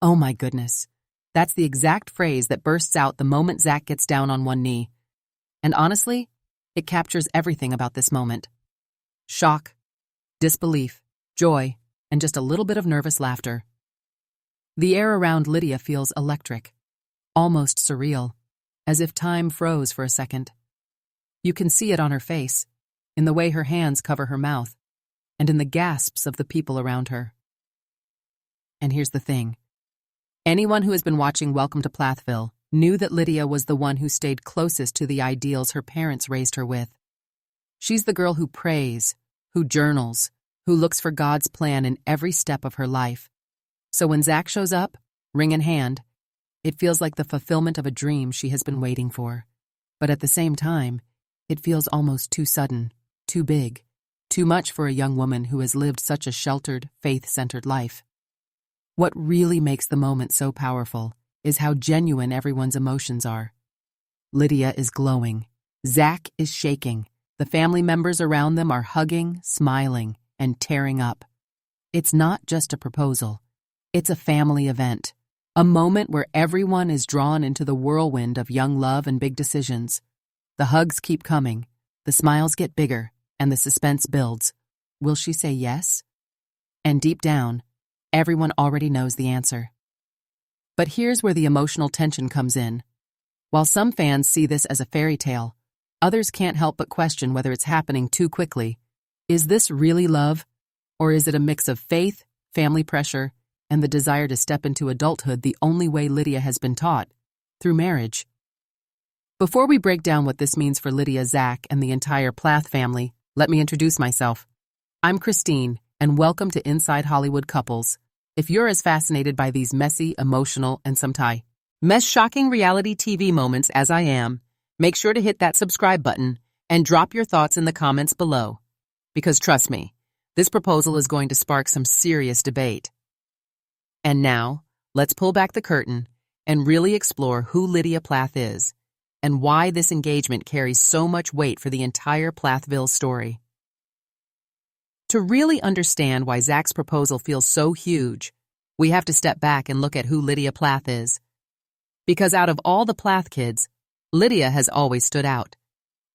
Oh my goodness. That's the exact phrase that bursts out the moment Zach gets down on one knee. And honestly, it captures everything about this moment. Shock, disbelief, joy, and just a little bit of nervous laughter. The air around Lydia feels electric, almost surreal, as if time froze for a second. You can see it on her face, in the way her hands cover her mouth, and in the gasps of the people around her. And here's the thing. Anyone who has been watching Welcome to Plathville knew that Lydia was the one who stayed closest to the ideals her parents raised her with. She's the girl who prays, who journals, who looks for God's plan in every step of her life. So when Zach shows up, ring in hand, it feels like the fulfillment of a dream she has been waiting for. But at the same time, it feels almost too sudden, too big, too much for a young woman who has lived such a sheltered, faith-centered life. What really makes the moment so powerful is how genuine everyone's emotions are. Lydia is glowing. Zach is shaking. The family members around them are hugging, smiling, and tearing up. It's not just a proposal. It's a family event. A moment where everyone is drawn into the whirlwind of young love and big decisions. The hugs keep coming. The smiles get bigger, and the suspense builds. Will she say yes? And deep down, everyone already knows the answer. But here's where the emotional tension comes in. While some fans see this as a fairy tale, others can't help but question whether it's happening too quickly. Is this really love? Or is it a mix of faith, family pressure, and the desire to step into adulthood the only way Lydia has been taught, through marriage? Before we break down what this means for Lydia, Zach, and the entire Plath family, let me introduce myself. I'm Christine, and welcome to Inside Hollywood Couples. If you're as fascinated by these messy, emotional, and sometimes shocking reality TV moments as I am, make sure to hit that subscribe button and drop your thoughts in the comments below. Because trust me, this proposal is going to spark some serious debate. And now, let's pull back the curtain and really explore who Lydia Plath is and why this engagement carries so much weight for the entire Plathville story. To really understand why Zach's proposal feels so huge, we have to step back and look at who Lydia Plath is. Because out of all the Plath kids, Lydia has always stood out.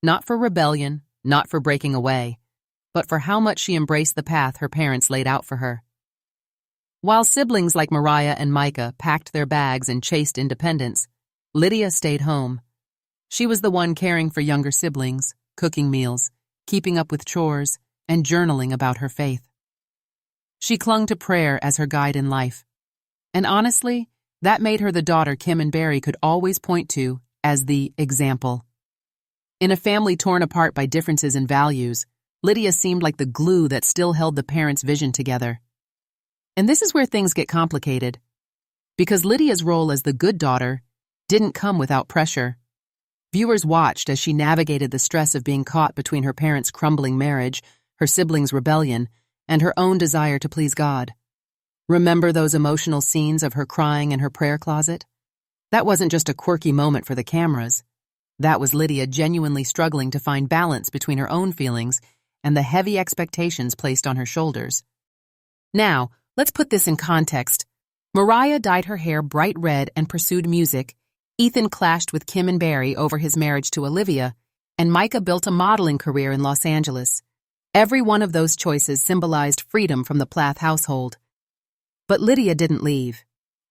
Not for rebellion, not for breaking away, but for how much she embraced the path her parents laid out for her. While siblings like Moriah and Micah packed their bags and chased independence, Lydia stayed home. She was the one caring for younger siblings, cooking meals, keeping up with chores, and journaling about her faith. She clung to prayer as her guide in life. And honestly, that made her the daughter Kim and Barry could always point to as the example. In a family torn apart by differences in values, Lydia seemed like the glue that still held the parents' vision together. And this is where things get complicated. Because Lydia's role as the good daughter didn't come without pressure. Viewers watched as she navigated the stress of being caught between her parents' crumbling marriage, her siblings' rebellion, and her own desire to please God. Remember those emotional scenes of her crying in her prayer closet? That wasn't just a quirky moment for the cameras. That was Lydia genuinely struggling to find balance between her own feelings and the heavy expectations placed on her shoulders. Now, let's put this in context. Moriah dyed her hair bright red and pursued music. Ethan clashed with Kim and Barry over his marriage to Olivia, and Micah built a modeling career in Los Angeles. Every one of those choices symbolized freedom from the Plath household. But Lydia didn't leave.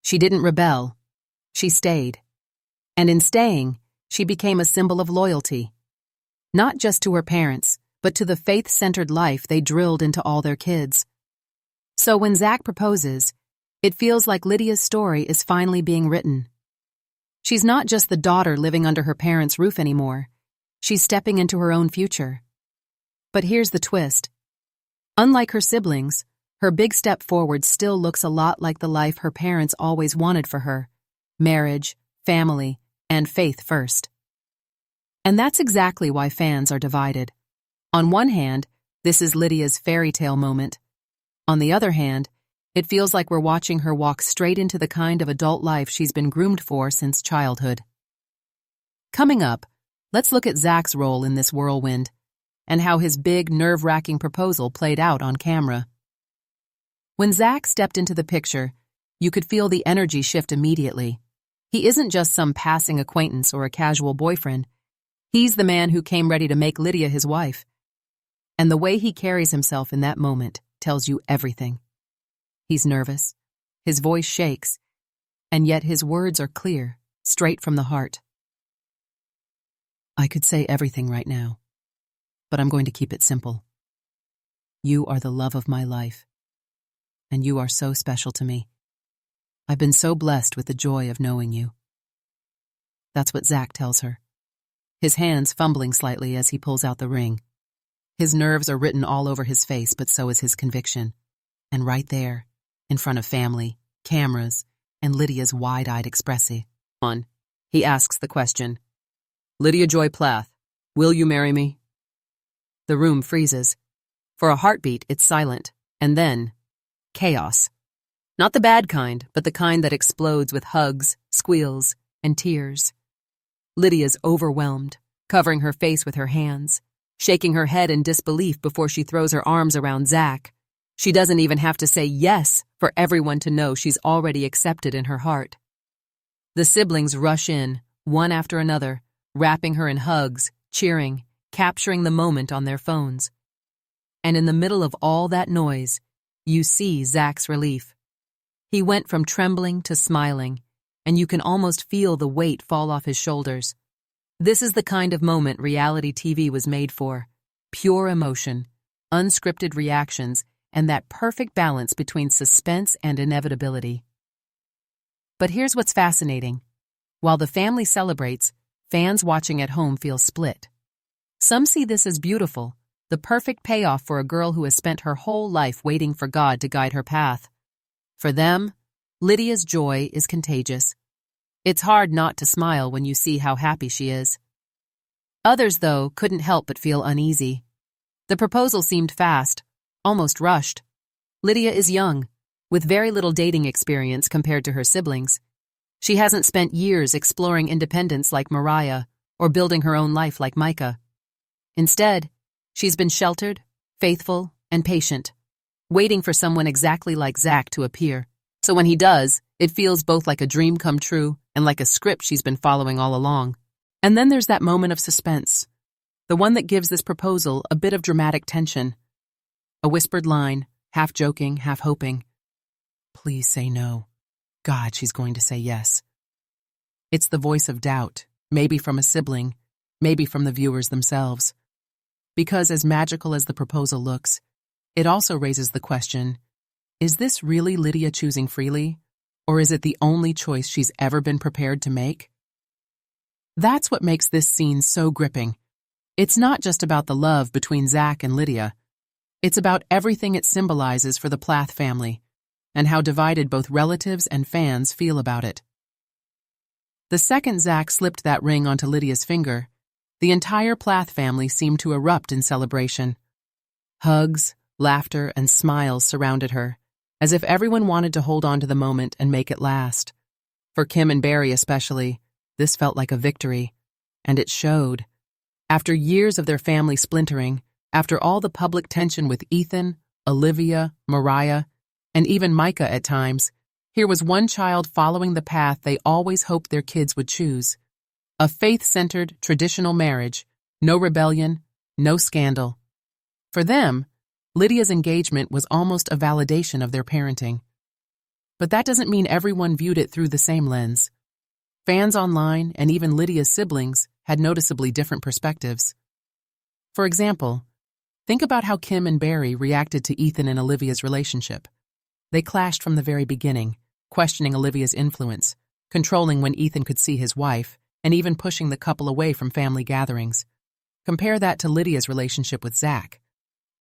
She didn't rebel. She stayed. And in staying, she became a symbol of loyalty. Not just to her parents, but to the faith-centered life they drilled into all their kids. So when Zach proposes, it feels like Lydia's story is finally being written. She's not just the daughter living under her parents' roof anymore. She's stepping into her own future. But here's the twist. Unlike her siblings, her big step forward still looks a lot like the life her parents always wanted for her: marriage, family, and faith first. And that's exactly why fans are divided. On one hand, this is Lydia's fairy tale moment. On the other hand, it feels like we're watching her walk straight into the kind of adult life she's been groomed for since childhood. Coming up, let's look at Zach's role in this whirlwind and how his big, nerve-wracking proposal played out on camera. When Zach stepped into the picture, You could feel the energy shift immediately. He isn't just some passing acquaintance or a casual boyfriend. He's the man who came ready to make Lydia his wife. And the way he carries himself in that moment tells you everything. He's nervous, his voice shakes, and yet his words are clear, straight from the heart. I could say everything right now, but I'm going to keep it simple. You are the love of my life, and you are so special to me. I've been so blessed with the joy of knowing you. That's what Zach tells her, his hands fumbling slightly as he pulls out the ring. His nerves are written all over his face, but so is his conviction. And right there, in front of family, cameras, and Lydia's wide-eyed expression, he asks the question, Lydia Joy Plath, will you marry me? The room freezes. For a heartbeat, it's silent. And then, chaos. Not the bad kind, but the kind that explodes with hugs, squeals, and tears. Lydia's overwhelmed, covering her face with her hands, shaking her head in disbelief before she throws her arms around Zach. She doesn't even have to say yes for everyone to know she's already accepted in her heart. The siblings rush in, one after another, wrapping her in hugs, cheering, capturing the moment on their phones. And in the middle of all that noise, you see Zach's relief. He went from trembling to smiling, and you can almost feel the weight fall off his shoulders. This is the kind of moment reality TV was made for. Pure emotion, unscripted reactions, and that perfect balance between suspense and inevitability. But here's what's fascinating. While the family celebrates, fans watching at home feel split. Some see this as beautiful, the perfect payoff for a girl who has spent her whole life waiting for God to guide her path. For them, Lydia's joy is contagious. It's hard not to smile when you see how happy she is. Others, though, couldn't help but feel uneasy. The proposal seemed fast, almost rushed. Lydia is young, with very little dating experience compared to her siblings. She hasn't spent years exploring independence like Moriah or building her own life like Micah. Instead, she's been sheltered, faithful, and patient, waiting for someone exactly like Zach to appear. So when he does, it feels both like a dream come true and like a script she's been following all along. And then there's that moment of suspense, the one that gives this proposal a bit of dramatic tension. A whispered line, half joking, half hoping. Please say no. God, she's going to say yes. It's the voice of doubt, maybe from a sibling, maybe from the viewers themselves. Because as magical as the proposal looks, it also raises the question, is this really Lydia choosing freely, or is it the only choice she's ever been prepared to make? That's what makes this scene so gripping. It's not just about the love between Zach and Lydia. It's about everything it symbolizes for the Plath family, and how divided both relatives and fans feel about it. The second Zach slipped that ring onto Lydia's finger, the entire Plath family seemed to erupt in celebration. Hugs, laughter, and smiles surrounded her, as if everyone wanted to hold on to the moment and make it last. For Kim and Barry especially, this felt like a victory, and it showed. After years of their family splintering, after all the public tension with Ethan, Olivia, Moriah, and even Micah at times, here was one child following the path they always hoped their kids would choose. A faith-centered, traditional marriage, no rebellion, no scandal. For them, Lydia's engagement was almost a validation of their parenting. But that doesn't mean everyone viewed it through the same lens. Fans online, and even Lydia's siblings, had noticeably different perspectives. For example, think about how Kim and Barry reacted to Ethan and Olivia's relationship. They clashed from the very beginning, questioning Olivia's influence, controlling when Ethan could see his wife, and even pushing the couple away from family gatherings. Compare that to Lydia's relationship with Zach.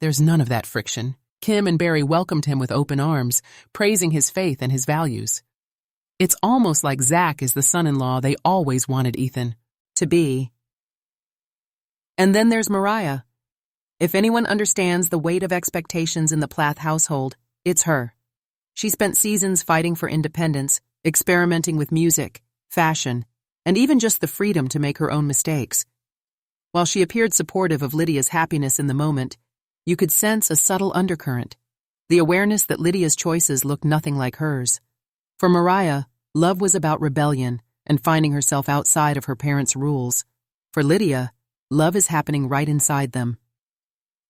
There's none of that friction. Kim and Barry welcomed him with open arms, praising his faith and his values. It's almost like Zach is the son-in-law they always wanted Ethan to be. And then there's Moriah. If anyone understands the weight of expectations in the Plath household, it's her. She spent seasons fighting for independence, experimenting with music, fashion, and even just the freedom to make her own mistakes. While she appeared supportive of Lydia's happiness in the moment, you could sense a subtle undercurrent, the awareness that Lydia's choices looked nothing like hers. For Moriah, love was about rebellion and finding herself outside of her parents' rules. For Lydia, love is happening right inside them.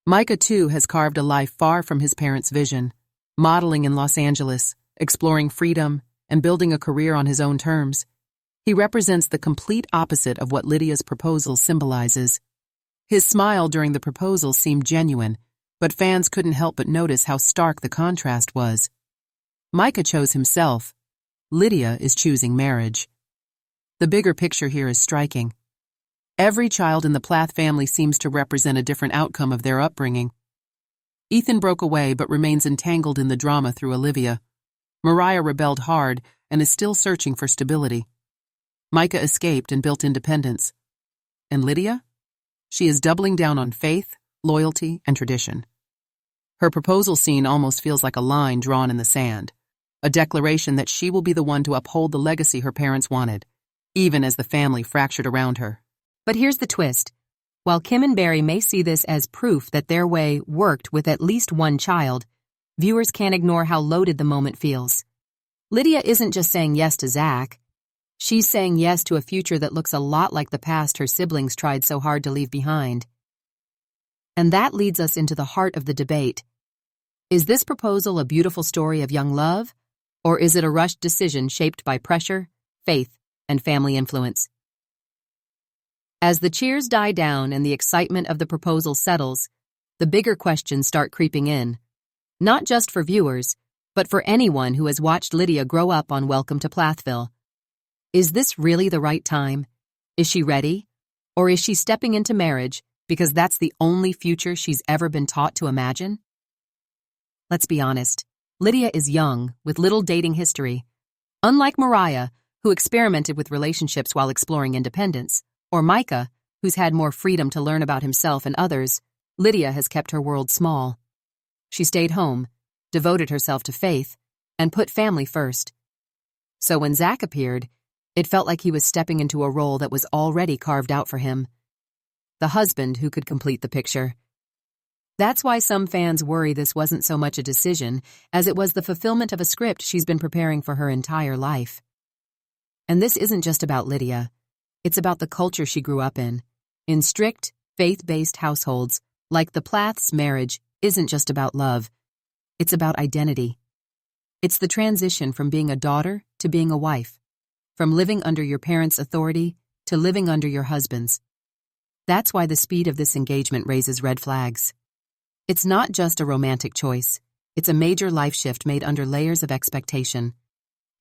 Micah, too, has carved a life far from his parents' vision, modeling in Los Angeles, exploring freedom, and building a career on his own terms. He represents the complete opposite of what Lydia's proposal symbolizes. His smile during the proposal seemed genuine, but fans couldn't help but notice how stark the contrast was. Micah chose himself. Lydia is choosing marriage. The bigger picture here is striking. Every child in the Plath family seems to represent a different outcome of their upbringing. Ethan broke away but remains entangled in the drama through Olivia. Moriah rebelled hard and is still searching for stability. Micah escaped and built independence. And Lydia? She is doubling down on faith, loyalty, and tradition. Her proposal scene almost feels like a line drawn in the sand, a declaration that she will be the one to uphold the legacy her parents wanted, even as the family fractured around her. But here's the twist. While Kim and Barry may see this as proof that their way worked with at least one child, viewers can't ignore how loaded the moment feels. Lydia isn't just saying yes to Zach. She's saying yes to a future that looks a lot like the past her siblings tried so hard to leave behind. And that leads us into the heart of the debate. Is this proposal a beautiful story of young love, or is it a rushed decision shaped by pressure, faith, and family influence? As the cheers die down and the excitement of the proposal settles, the bigger questions start creeping in. Not just for viewers, but for anyone who has watched Lydia grow up on Welcome to Plathville. Is this really the right time? Is she ready? Or is she stepping into marriage because that's the only future she's ever been taught to imagine? Let's be honest. Lydia is young, with little dating history. Unlike Moriah, who experimented with relationships while exploring independence, or Micah, who's had more freedom to learn about himself and others, Lydia has kept her world small. She stayed home, devoted herself to faith, and put family first. So when Zach appeared, it felt like he was stepping into a role that was already carved out for him. The husband who could complete the picture. That's why some fans worry this wasn't so much a decision as it was the fulfillment of a script she's been preparing for her entire life. And this isn't just about Lydia. It's about the culture she grew up in. In strict, faith-based households, like the Plaths' marriage isn't just about love. It's about identity. It's the transition from being a daughter to being a wife, from living under your parents' authority to living under your husband's. That's why the speed of this engagement raises red flags. It's not just a romantic choice. It's a major life shift made under layers of expectation.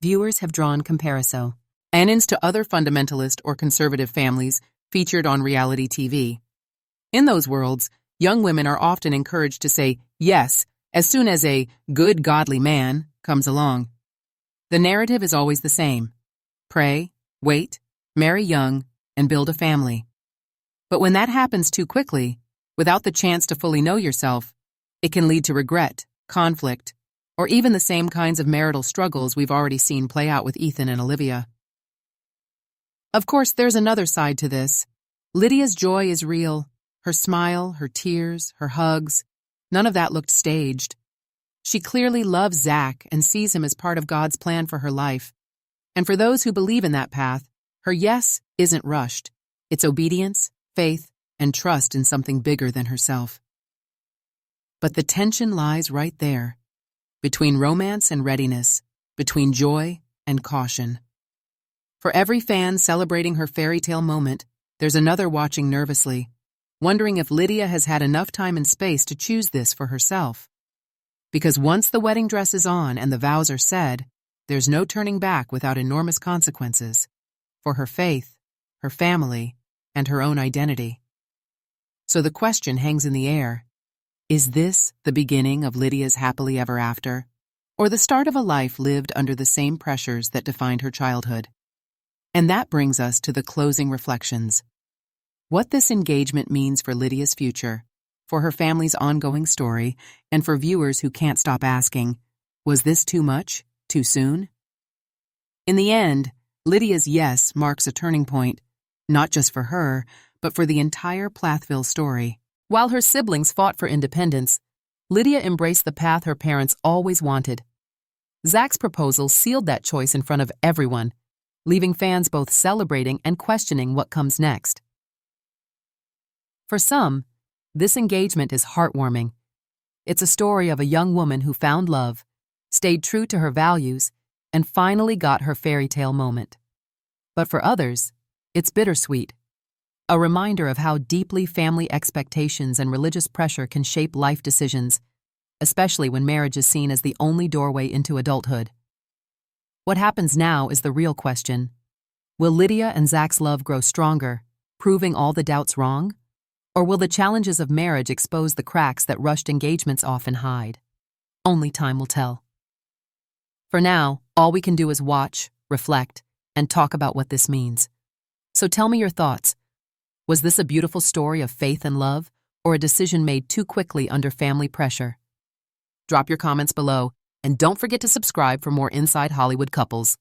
Viewers have drawn comparisons to other fundamentalist or conservative families featured on reality TV. In those worlds, young women are often encouraged to say yes as soon as a good, godly man comes along. The narrative is always the same. Pray, wait, marry young, and build a family. But when that happens too quickly, without the chance to fully know yourself, it can lead to regret, conflict, or even the same kinds of marital struggles we've already seen play out with Ethan and Olivia. Of course, there's another side to this. Lydia's joy is real. Her smile, her tears, her hugs, none of that looked staged. She clearly loves Zach and sees him as part of God's plan for her life. And for those who believe in that path, her yes isn't rushed. It's obedience, faith, and trust in something bigger than herself. But the tension lies right there, between romance and readiness, between joy and caution. For every fan celebrating her fairy tale moment, there's another watching nervously, wondering if Lydia has had enough time and space to choose this for herself. Because once the wedding dress is on and the vows are said, there's no turning back without enormous consequences for her faith, her family, and her own identity. So the question hangs in the air. Is this the beginning of Lydia's happily ever after, or the start of a life lived under the same pressures that defined her childhood? And that brings us to the closing reflections. What this engagement means for Lydia's future, for her family's ongoing story, and for viewers who can't stop asking, was this too much, too soon? In the end, Lydia's yes marks a turning point, not just for her, but for the entire Plathville story. While her siblings fought for independence, Lydia embraced the path her parents always wanted. Zach's proposal sealed that choice in front of everyone, leaving fans both celebrating and questioning what comes next. For some, this engagement is heartwarming. It's a story of a young woman who found love, stayed true to her values, and finally got her fairy tale moment. But for others, it's bittersweet, a reminder of how deeply family expectations and religious pressure can shape life decisions, especially when marriage is seen as the only doorway into adulthood. What happens now is the real question. Will Lydia and Zach's love grow stronger, proving all the doubts wrong? Or will the challenges of marriage expose the cracks that rushed engagements often hide? Only time will tell. For now, all we can do is watch, reflect, and talk about what this means. So tell me your thoughts. Was this a beautiful story of faith and love, or a decision made too quickly under family pressure? Drop your comments below, and don't forget to subscribe for more Inside Hollywood Couples.